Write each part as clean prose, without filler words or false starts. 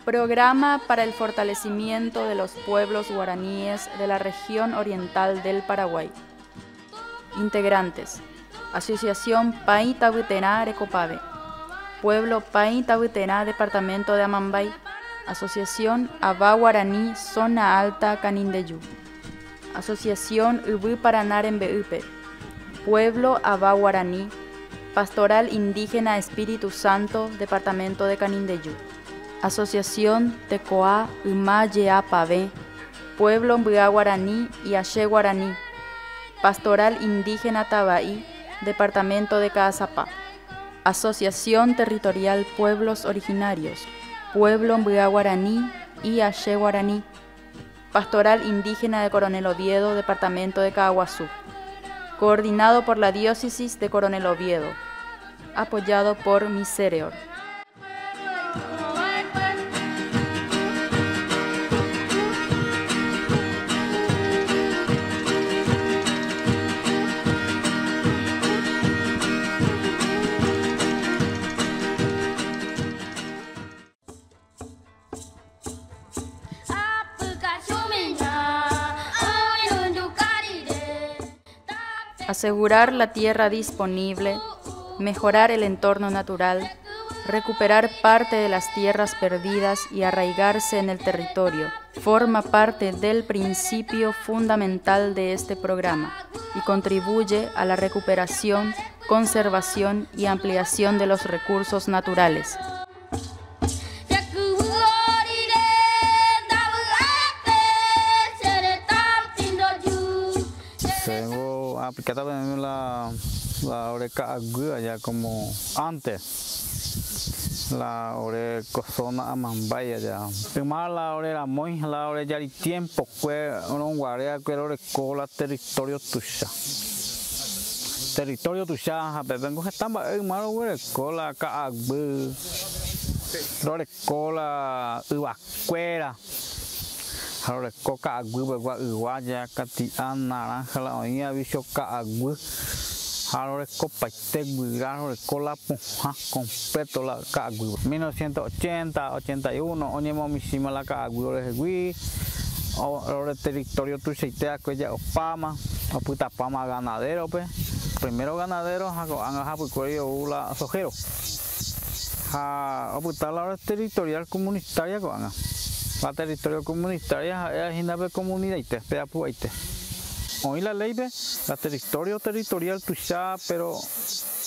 Programa para el fortalecimiento de los pueblos guaraníes de la región oriental del Paraguay. Integrantes: Asociación Pai Tahuitená Arecopave, Pueblo Pai Tahuitená Departamento de Amambay, Asociación Aba Guaraní Zona Alta Canindeyú, Asociación Ubu Paraná Embeupe, Pueblo Aba Guaraní, Pastoral Indígena Espíritu Santo Departamento de Canindeyú, Asociación Tecoa Umaya Pave, Pueblo Mbua Guaraní y Aché Guaraní, Pastoral Indígena Tabaí, Departamento de Caazapá, Asociación Territorial Pueblos Originarios, Pueblo Mbua Guaraní y Aché Guaraní, Pastoral Indígena de Coronel Oviedo, Departamento de Caaguazú, coordinado por la Diócesis de Coronel Oviedo, apoyado por Misereor. Asegurar la tierra disponible, mejorar el entorno natural, recuperar parte de las tierras perdidas y arraigarse en el territorio forma parte del principio fundamental de este programa y contribuye a la recuperación, conservación y ampliación de los recursos naturales. Aplicada la oreca aguda ya como antes, la oreca zona amambaya ya. Primero la oreca muy, la oreca ya el tiempo fue un guardia que oreca territorio tuya. Territorio tuya, vengo que estaba en malo oreca la caagü, oreca la uvacuera. Ahora coca agua guaya catian naranja la oía bicho caagü ahora copa teguigar ahora cola ponja completo la caagü 1980 81 oñemo misima la caagü ahora territorio tu seitea que ya opama a puta pama ganadero pues primero ganadero anga pues cuello la sojero a puta la territorial comunitaria con anga la territorio comunitaria es una comunidad y te espera puente. Hoy la ley de la territorial tuya, pero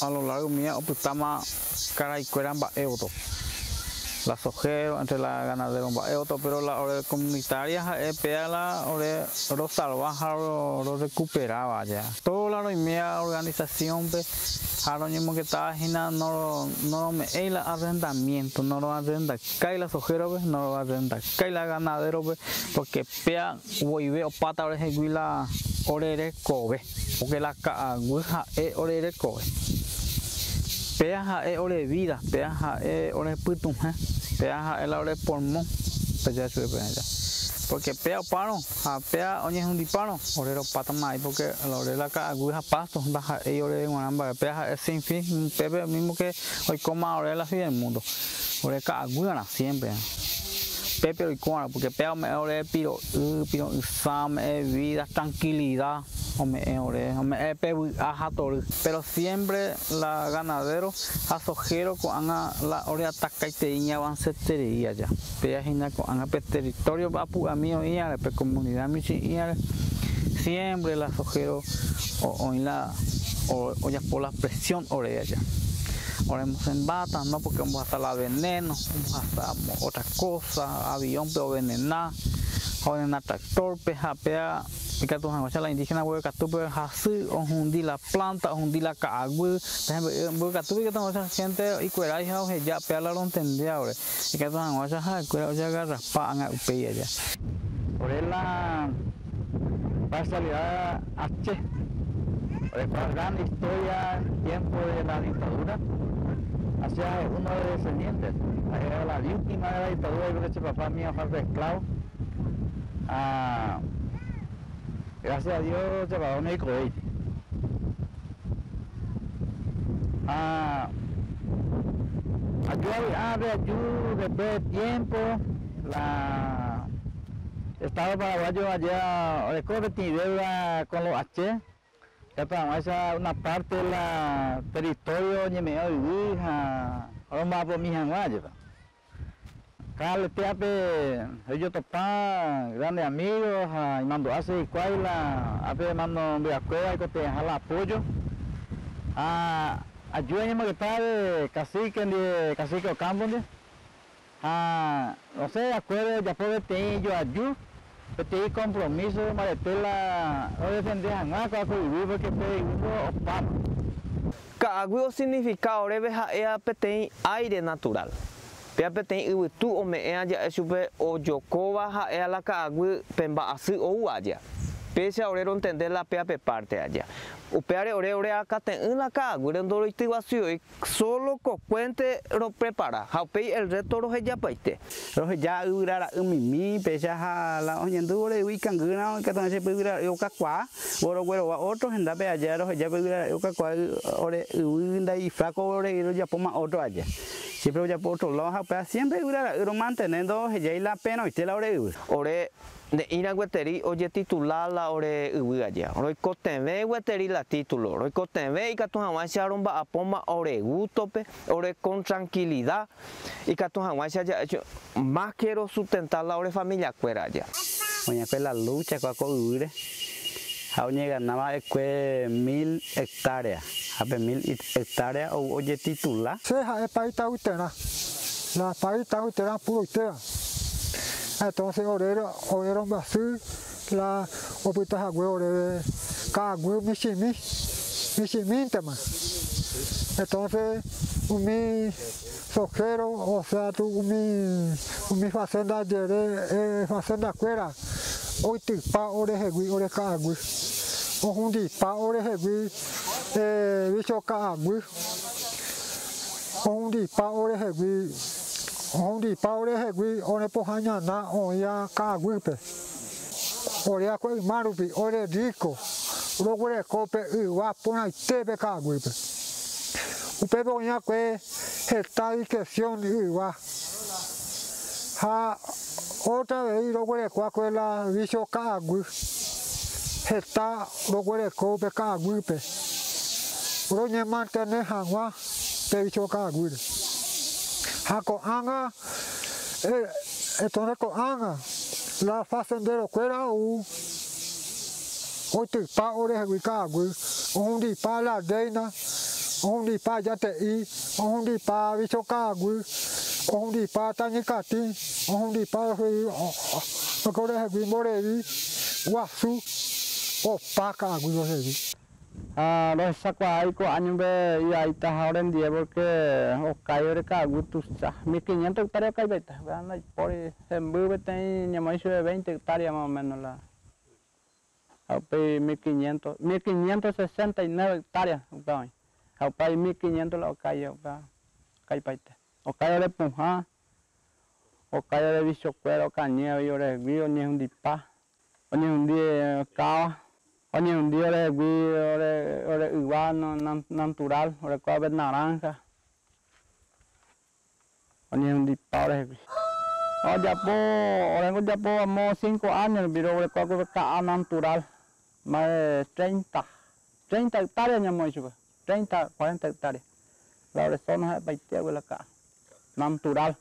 a lo largo mía optamos cara y cueramba euro. La sojero entre la ganadera euro, pero la hora comunitaria pega la hora salvaja lo recuperaba ya. Toda la mía organización ahora mismo que está no me hay la arrendamiento, no lo arrenda cae la sojero no lo arrenda cae la ganadero porque pea vuelve o pata ahora es la orere cobe porque la caguja es orere cobe pea es ore vida pea es ore putunja pea es la ore pulmón ya sube ya porque pea paro pea oñe es un disparo orero pata más porque la ore la caguja pasto baja y ore guanamba pea es sin fin un pepe mismo que hoy coma ore la vida del mundo ore caguja siempre pepe hoy cuana porque pea me ore piro examen vida tranquilidad pero siempre la ganadero asojero con la hora ataca y te iña van setería ya peajina con territorio va a mí o ya la comunidad mi siempre la asojero o ya por la presión orea ya oremos en bata no porque vamos hasta la veneno hasta otra cosa avión pero venenar o en tractor pea que la indígena hueca tuve así o hundí la planta o hundí la caagü hueca tuve que tengo gente y cuera ya ya pea la lo entendía ahora y que todas las cuera ya raspan a upea ya por la parcialidad H por la gran historia tiempo de la dictadura hacia uno de los descendientes era la víctima de la dictadura y que papá mío fue esclavo gracias a Dios llevaba un médico de ayuda después de tiempo El Estado paraguayo allá recorre tiene deuda con los H. Esa una parte del territorio ñemeo vivir ahora más por mi janguayo. Cada teape yo topa grandes amigos y mando hace cuaila ape mando de acuerdo y que te jala apoyo. Ayúdenme que está de cacique o campo no sé acuerdo ya puedo tener yo ayudo. Pero compromiso maretela no defender nada con vivir porque pedimos opamos. Cada significado es aire natural. Petei tu o me ya supe o yokoba a la cagui pemba así o uaya. Pese a orero entender la peape parte allá. Upeare ore acá en la cagui en dolo y solo cuente lo prepara. Haupei el resto lo ya paiste. Rồi ja ura mimi pesa ha la oñendure wi kanguna que ton se pura yo kakwa boro güero otro henda pe allá ro ya pura yo kakwa ore winda y flaco ore y ya poma otro allá. Siempre ya por otro lado siempre ura manteniendo ya la pena y te la ore de ira gueteri oye titular la ore allá. Ro cotembe gueteri la título. Ro cotembe y que tu jamás se aromba a poma ore gustope ore con tranquilidad y que tu jamás se más quiero sustentar la hora familia cuera ya. Oye, pues la lucha con cobre. Aún ganaba 1000 hectáreas. Hace 1000 hectáreas o oye titular. Sí, es país tautena. La país tautena puro itera. Entonces orero basú la opita agüe ore cagüe michimi tema. Entonces mi sojero, o sea, mi fazenda de fazenda cuera, hoy te pa ore hegui ore cagui, o hundi pa ore hegui, bicho cagui, o hundi pa ore hegui, ore pohaña na oya cagui pe, ore akoi marupi, ore rico, ore cope ua pona itebe cagui pe. Upepe oña que está discreción igual. Otra vez lo que cuaco la bicho cagui. Está lo que cope cagui pe. Uno ne mantener hangua pe bicho cagui. Con anga entonces con anga la fazendero cuera hoy te pa ore cagui. Un di pa la deina. Only pa jate only pa bicho cagui, only pa tanicati, only pa core heavy morevi, wasu, o pa cagui lo heavy. Los sacuai con años y ahí está ahora en día porque o cayó de cagui tu sa, 1500 hectáreas caibeta, vean ahí por en bubete ñamaiso de 20 hectáreas más o menos la. 1569 hectáreas, ao pai 1500 la calle cai paite o calle de punja o calle de bicho cuero cañeo y ore vi ni un dipa ni un día cao ni un día ore vi ore iguano natural ore cobre naranja ni un dipa ore vi ya po amo 5 años pero ore cobre ca natural más de 30 hectáreas ñamo eso 30, 40 hectáreas. La zona es paiteo acá, natural.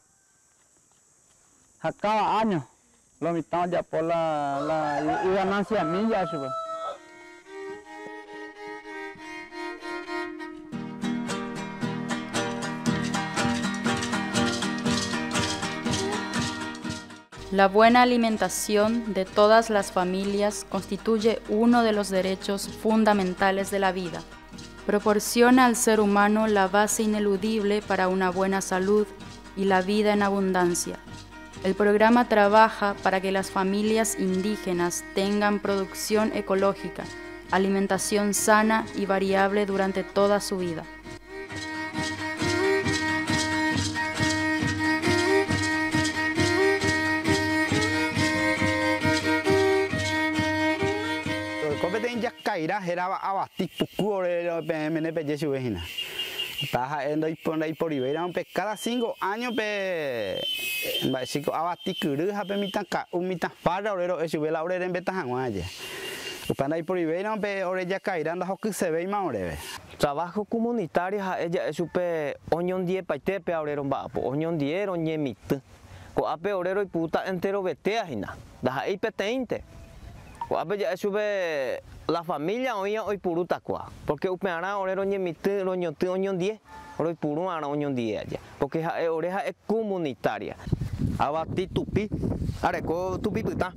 A cada año lo mitad ya por la ganancia milla eso. La buena alimentación de todas las familias constituye uno de los derechos fundamentales de la vida. Proporciona al ser humano la base ineludible para una buena salud y la vida en abundancia. El programa trabaja para que las familias indígenas tengan producción ecológica, alimentación sana y variable durante toda su vida. Cairá era abastir puku ore mene pe jesu vejina Taja endo y por Iberia cada 5 años pe chico abati kuru hape mitad para orero es la orera en betajanguaya. Upana y por Iberia pe orella cairán las que se ve más oreve. Trabajo comunitario ella es super oñón 10 paite pe orero bapo oñón 10 oñemit. Ko ape orero y puta entero betea hina. Daja y peteinte. Ko ape ya es super la familia hoy puruta kwa. Porque upeana orero oñemit oñón 10. Hoy puro ana oñón 10 allá. Porque oreja es comunitaria. Abati tupi. Areco tupi puta.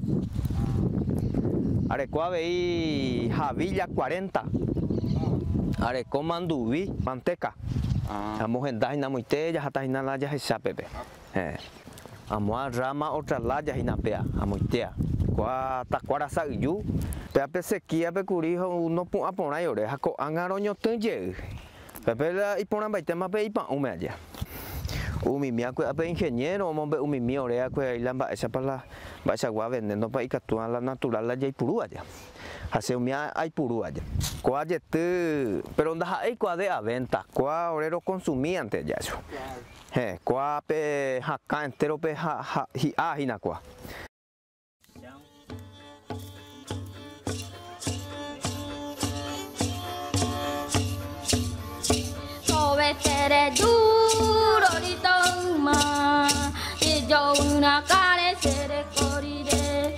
Areco abei Javilla 40. Areco mandubi manteca. Amo hendas ina muite ya hata ina la ya hesa pepe. Amo a rama otra la ya ina pea amuitea. Kwa takwara sa yu. Pea pe sequía pe curijo uno a poner oreja ko angaroño tenye. Pepe la y ponen baitema pe ipa ume allá. Umimi ape ingeniero mombe umimi orea que lamba esa para va a gua vendiendo para icatúa la natural la ya puru allá. Hace umia hay puru allá. Cuá pero onda hay cuá de a venta, cuá orero consumía antes ya eso. Cuá pe jaca entero pe hina cuá. Tere duro di toma y yo una carecer corire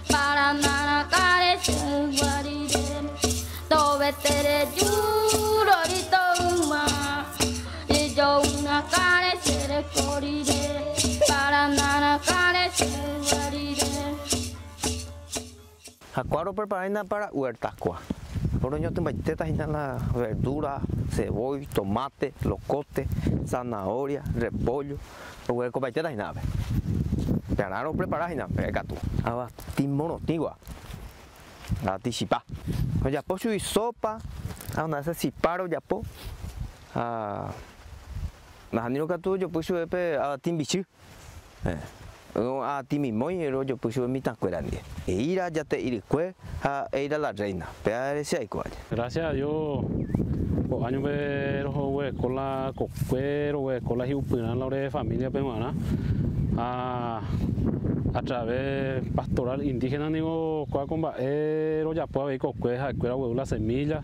para nada carecer guarire dove tere duro di toma y yo una carecer corire para nada carecer guarire. Acuaro preparando para huertas cuá. Por yo tengo baitetas en la verdura, cebolla, tomate, locote, zanahoria, repollo, luego con baitetas y nada. Pero preparar y nada, gato. Ahora timono tigua, la tisipa. Ya po y sopa, ahora se siparo ya po. Nah ni lo que tú yo puse a timbichu. A ti mismo y el yo puse mi tan cuerante. Ira ya te iricue a ir la reina. Pero ese hay cual. Gracias a Dios. Por años ver con la coquero, con la hiupina la de familia peruana. A través pastoral indígena digo cuál combaero ya puede ver coqueja, cuera la semilla.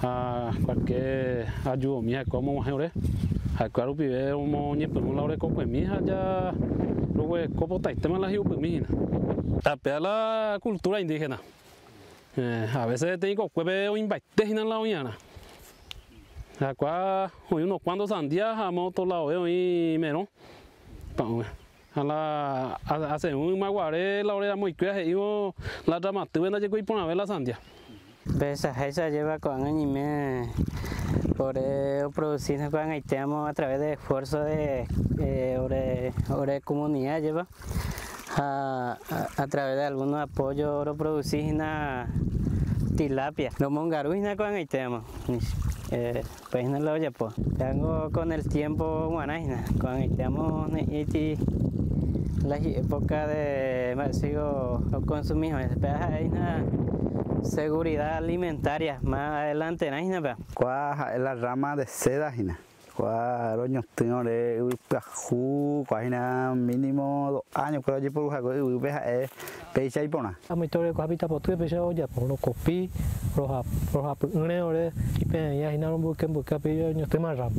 A cualquier ayuda mía como mujer. A cual pibe un moñe pero un laure coque mija ya luego copo tema la hiu mija. Tapea la cultura indígena. A veces tengo que un invite en la mañana. Acá hoy unos cuantos sandías a moto la veo y menos. A la hace un maguare la hora muy crea y la drama tuve na llegó y pone a ver la sandía. Esa lleva con año y medio por producir con haitiamo a través de esfuerzo de comunidad lleva a través de algunos apoyos producir una tilapia lo mongaruina con haitiamo pues no lo llevo tengo con el tiempo guanaina con haitiamo la época de sigo consumir seguridad alimentaria más adelante ¿no? ¿Cuál es la rama de seda? ¿Cuál roño tengo de mínimo 2 años creo que por un pecha y pona? A mi historia con habita por tu pecha ya por los copi roja ore y peña y no busquen pillo años tema ram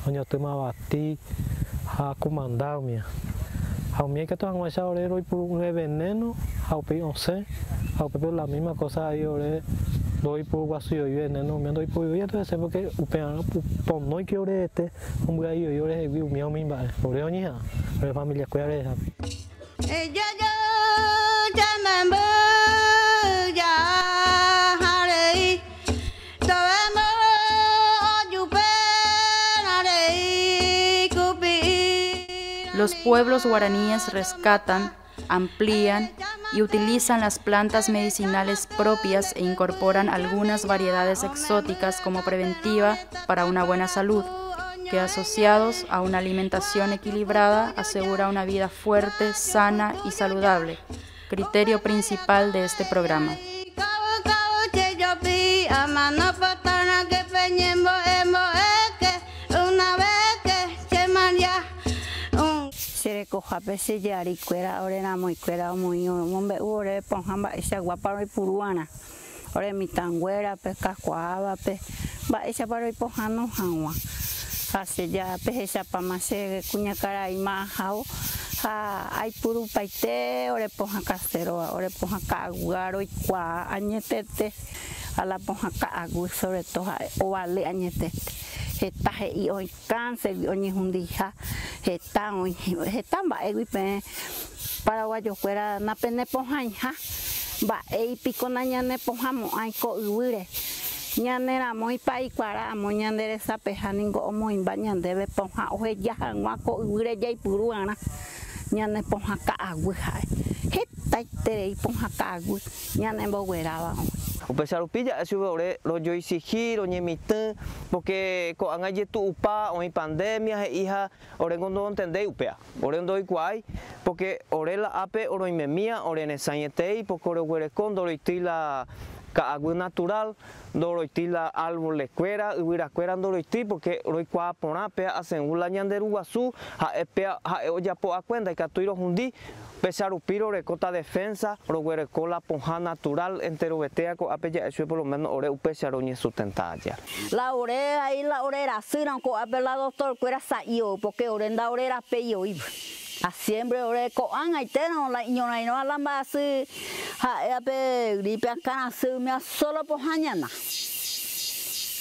años tema bati a comandar mía a mí que todos han echado hoy por un veneno a pillo sé a pillo la misma cosa ahí ore doy por guaso y veneno me doy por yo entonces porque por no que ore un güey yo ore vi un mío mismo ore oña ore familia cuida de esa yo ya me voy ya haré Los pueblos guaraníes rescatan, amplían y utilizan las plantas medicinales propias e incorporan algunas variedades exóticas como preventiva para una buena salud, que asociados a una alimentación equilibrada asegura una vida fuerte, sana y saludable, criterio principal de este programa. pese yari cuera ore na muy cuera muy mombe ore ponjamba esa guapa y puruana ore mi tanguera pe cacuaba pe ba esa para y pojano hanwa hace ya pe esa pa mase cuña cara y majao ha ay puru paite ore ponja casero ore ponja caguaro y cua añetete a la ponja cagu sobre todo o vale añetete heta y hoy cáncer y hoy hundija heta va equipe paraguayo fuera na pene ponja va e pico na ñane ponjamo ay ko uire ñanera muy pai cuara mo ñandere sape haningo mo imbañan debe ponja oje ya ngwa ko uire ya puruana ñane ponja ka agua heta tere ponja ka agua ñane bogueraba o pesar upilla eso ore lo yo exigir o ñemite porque co angaye tu upa o pandemia hija ore gondo entendei upea ore ndoi kwai porque ore la ape oro imemia ore nesañetei porque ore guere condo la ka agua natural doro la árbol escuera huira escuera doro porque roi kwa pona pe hacen un lañanderu guasu ha epea ha oya po a cuenta que tuiro hundi pesar upiro recota defensa ro guere cola ponja natural entero betea co apeya eso por lo menos ore upesar oñe sustentalla la ore ahí la orera siran co apela doctor cuera saio porque orenda orera peyo a siempre ore ko an ai teno la iñona no la base ha ape gripe acá se me solo por mañana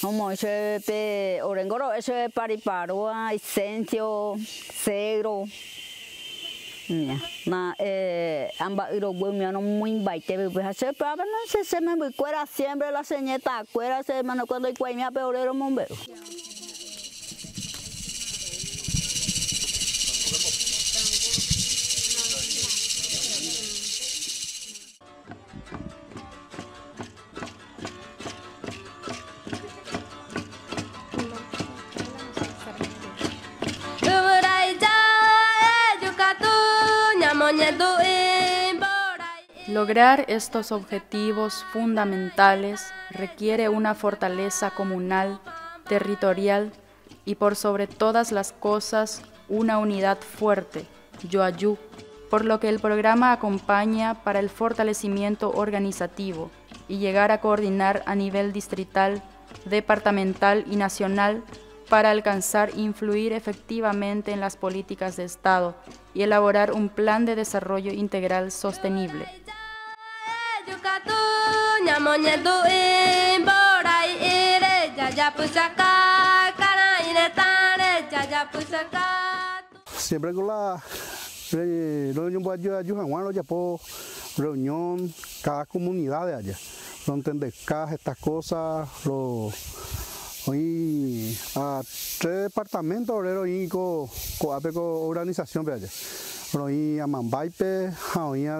como ese pe orengoro ese pariparo esencio cero na amba iro bueno no muy baite pues hace pero no se me cuera siempre la señeta cuera se mano cuando hay cueña peorero bombero. Lograr estos objetivos fundamentales requiere una fortaleza comunal, territorial y por sobre todas las cosas una unidad fuerte, yoayú, por lo que el programa acompaña para el fortalecimiento organizativo y llegar a coordinar a nivel distrital, departamental y nacional para alcanzar e influir efectivamente en las políticas de Estado y elaborar un plan de desarrollo integral sostenible. Siempre con la reunión cada comunidad de allá, no entender cada estas cosas, hoy a 3 departamentos obrero y con organización de allá, hoy a Mambaipe, hoy a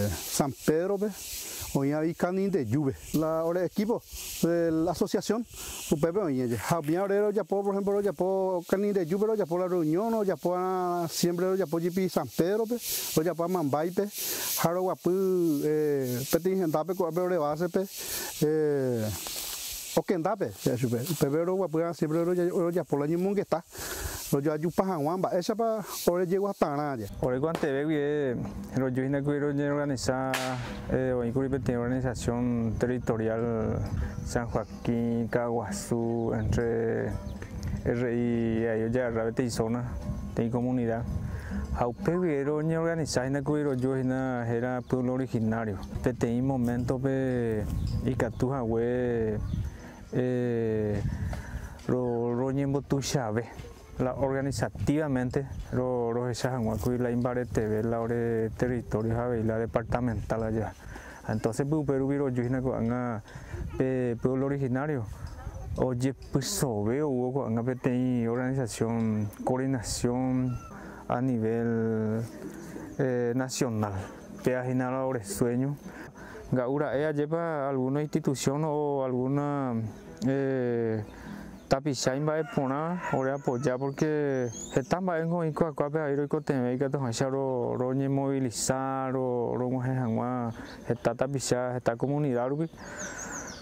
San Pedro, hoy a Canin de Juve, la equipo de la asociación, Upepe hoy había obrero ya por ejemplo ya por Canin de Juve, ya por la reunión, o ya por siempre ya por GP San Pedro, o ya por Mambaipe, Haro Guapu, Petit Gendape, Coape de base, o Kendape, Pepe Guapu siempre ya por la Nimun que está. Yo ayupa Juanba, esa para ahora llego hasta nada. Ahora cuando te veo, yo quiero organizar una organización territorial San Joaquín, Caguazú, entre RI y Ayoya, Rabete y zona de comunidad. Haupe vieron organizar una cuiro yo era pueblo originario. Desde un momento y catuja we roñembo tu chave. La organizativamente los echamos la imbarete la hora territorio y la departamental allá. Entonces Perú viro yo una pueblo originario. Oye pues sobre hubo una organización coordinación a nivel nacional. Peajinar ahora sueño. Gaura ella lleva alguna institución o alguna Tapichain va a poner ahora apoyar porque están en con cuape ahí lo que tenemos que hacer roñe movilizar roñe hangua está tapichar esta comunidad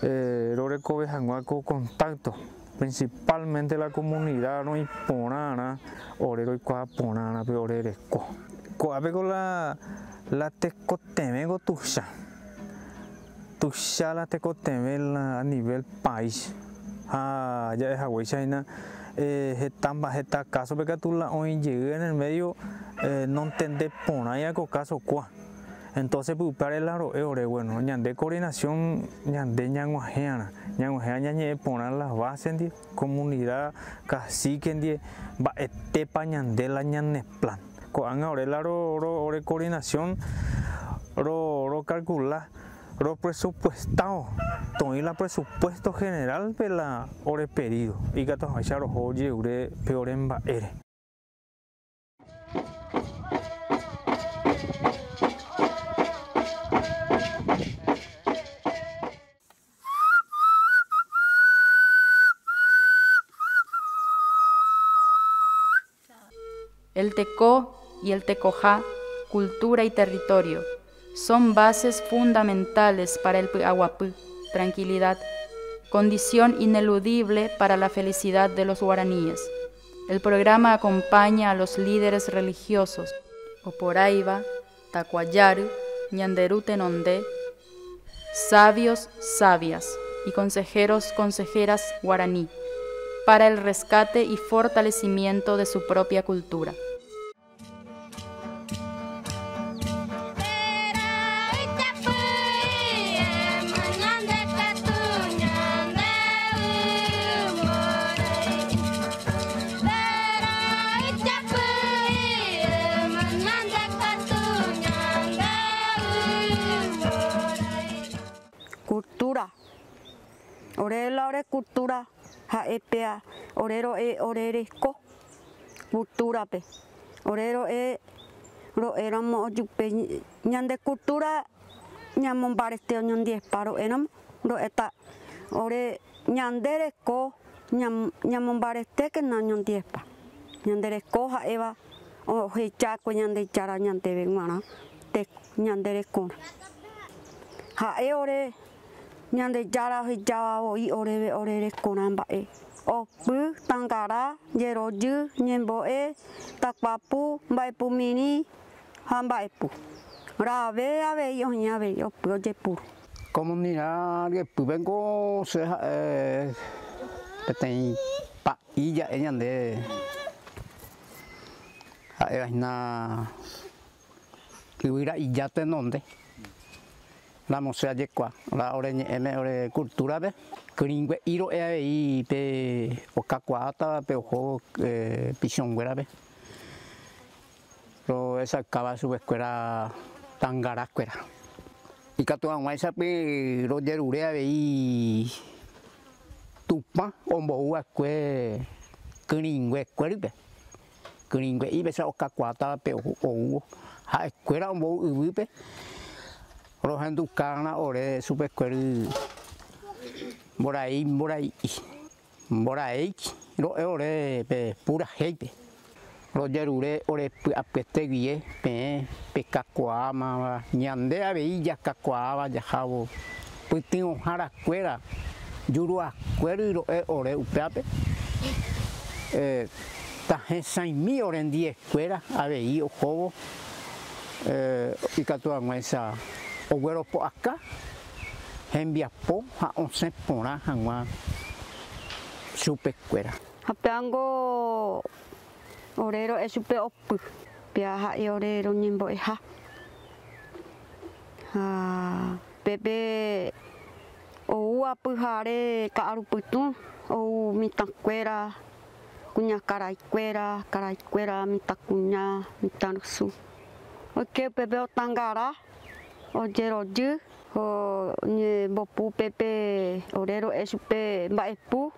lo recoge hangua con contacto principalmente la comunidad no impona orero y cua ponana pe oreresco coabe con la tecoteme go tusha la tecoteme a nivel país ya es agua china está caso porque tú la hoy llegué en el medio no entendé pona ya con caso cua. Entonces, para el lado bueno, de coordinación, de ñanguajeana, ñanguajeana poner las bases de comunidad, cacique, va estepa ñande la ñanesplan. Con ahora el lado de coordinación, calcular, presupuestado, todo el presupuesto general de la hora pedido y que todos los oye, peor en baere. El tecó y el tecojá, cultura y territorio, son bases fundamentales para el aguapú, tranquilidad, condición ineludible para la felicidad de los guaraníes. El programa acompaña a los líderes religiosos, Oporaiba, Tacuayaru, Ñanderú Tenondé, sabios, sabias y consejeros, consejeras guaraní, para el rescate y fortalecimiento de su propia cultura. Cultura. Ore cultura. Jaepea, orero oreresco, cultura pe, orero ro éramos yupe, ñande cultura, ñamon baresteo ñon 10 paro éramos, ro eta, ore ñanderesco, ñamon bareste que no ñon 10 pa, ñanderesco jaeva, o hechaco ñande chara ñante venguana, te ñanderesco, jae ore ñande yara hijaba oi ore konamba opu tangara yeroju ñemboe takpapu mbaipu mini hambaipu rave ave yoña ave opu yepu comunidad que vengo se tem pa illa ñande na hubiera illa tenonde la mosea yekua la ore cultura be kringwe iro e pe okakuata pe ojo pichonguera be lo esa acaba su escuela tangara escuela y que tu anguaisa pe lo yerurea be tupa ombo escuela kringwe escuela kringwe y besa okakuata pe ojo ha escuela ombo upe los henducana ore super escuela morai lo ore pe pura gente lo yerure ore apeste guie pe cacuama ñande aveilla cacuaba ya jabo putin jara escuela yurua escuela lo ore upeape ta mi ore en 10 escuela aveí o jobo y catuama esa Oguero po acá, envía po a 11 pona hangwa super escuela. Hapeango orero es super opu, piaja y orero nimbo eja. Bebe o apujare caruputun o mitancuera, cuña caraicuera, mitacuña, mitansu. Oke bebe otangara. Oyeroju, ni bopu pepe orero esupe mbaipu,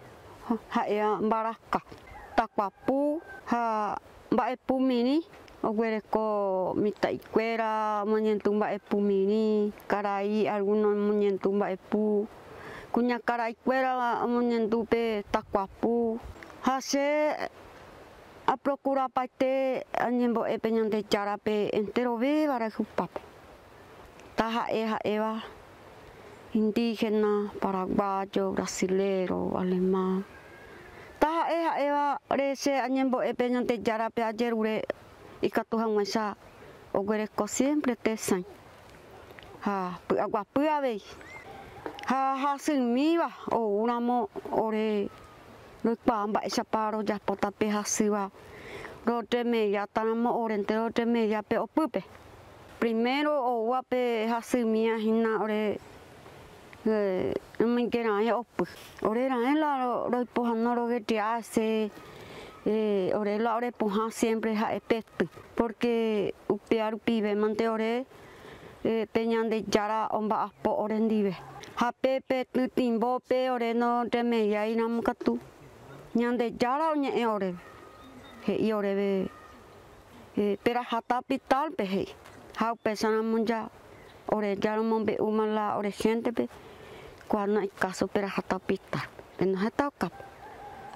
ha baraka, takwapu, ha mbaipu mini, oguereko mitaicuera, moñentu mbaipu mini, caray, algunos moñentu mbaipu, cuña caraicuera, moñentu pe takwapu, hase a procurar parte añembo epeñante charape entero ve para su papo. Taja Eva, indígena, paraguayo, brasilero, alemán, Ta eva rese añembo epeñante yara pe ayer ure y catuja muesa ogueresco siempre te san. Ha agua pua ve. Ha sin miva o unamo ore lo pamba esa paro ya pota pe hasiva. Rote media tanamo oriente rote media pe opupe. Primero o guape hasimia hina ore no me quiera ya opu. Ore ra en la ro pojano ro que te hace ore la ore poja siempre ha efecto porque upear pibe mante ore peñan de yara omba aspo ore ndive. Ha pepe tu timbo pe ore no te media inam katu. Nyan de yara oñe ore. He ore be pera hata pital pe he. How pesana munja ore yara mombe umala ore gente pe. Cuando hay caso para hata pitar, no se toca.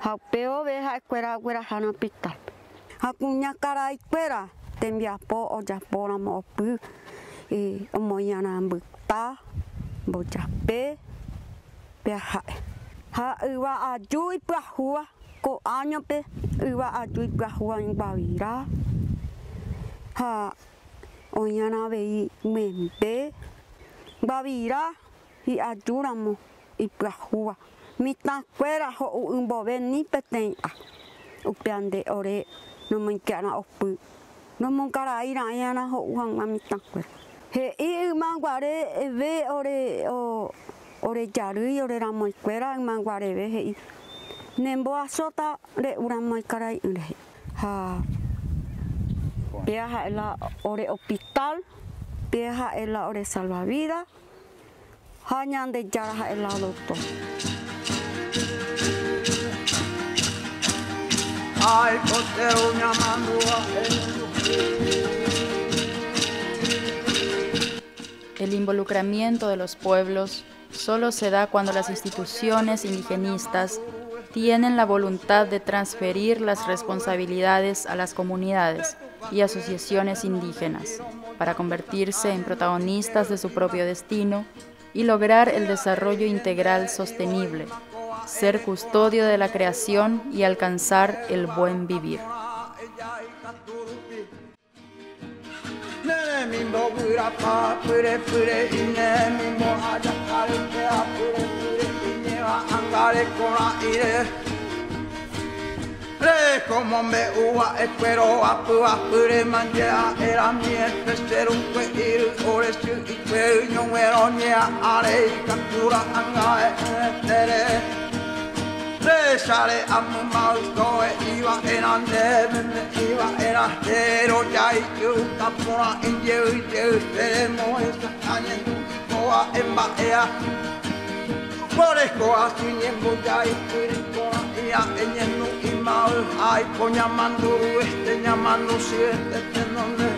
Ha peo ve ha escuela hana pitar. Ha cuña cara escuela te envía po o ya por amo pu y o moyana mbukta boja pe ha ha iba a jui pahua ko año pe iba a jui pahua en bavira ha oyana ve membe bavira y ayudamos y plajua. Mi tan fuera o un boben ni peten a. Upiande ore no me quiera opu. No me cara ir a yana o un a mi tan fuera. He y manguare ve ore yaru ore la muy fuera en manguare ve he. Nembo asota le una muy cara y le. Ha. Viaja en la ore hospital. Viaja en la ore salvavidas. Hanya de jarah el auto. Ay, costero llamando El involucramiento de los pueblos solo se da cuando las instituciones indigenistas tienen la voluntad de transferir las responsabilidades a las comunidades y asociaciones indígenas para convertirse en protagonistas de su propio destino y lograr el desarrollo integral sostenible, ser custodio de la creación y alcanzar el buen vivir. Re como me uva espero apure manjea era mi espero un ir ore su y que no eronia are captura anga tere re sale a mi mausto iba en ande iba era pero ya y yo tapora en yo tenemos esta caña toda en baea por eso así en ya y ya en ay, con llamando llamando siete este nombre.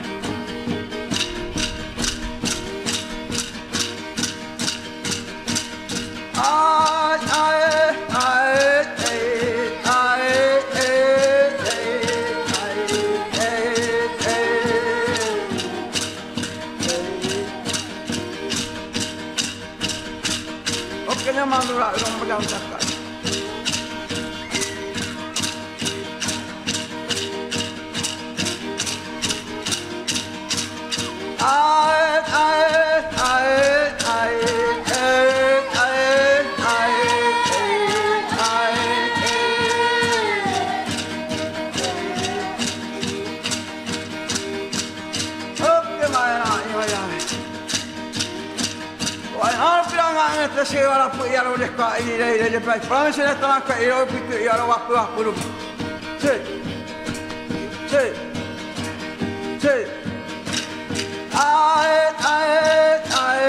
Ay, ay, ay, ay, ay, ok, llamando la hombre se va la puya lo desca y le para mí se le está la y lo pico y ahora va por sí sí sí ay ay ay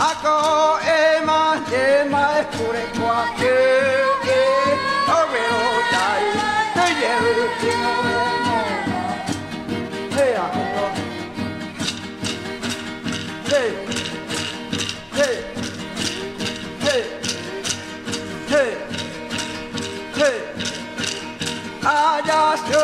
Ako ema pure kwa ke o veo dai te I just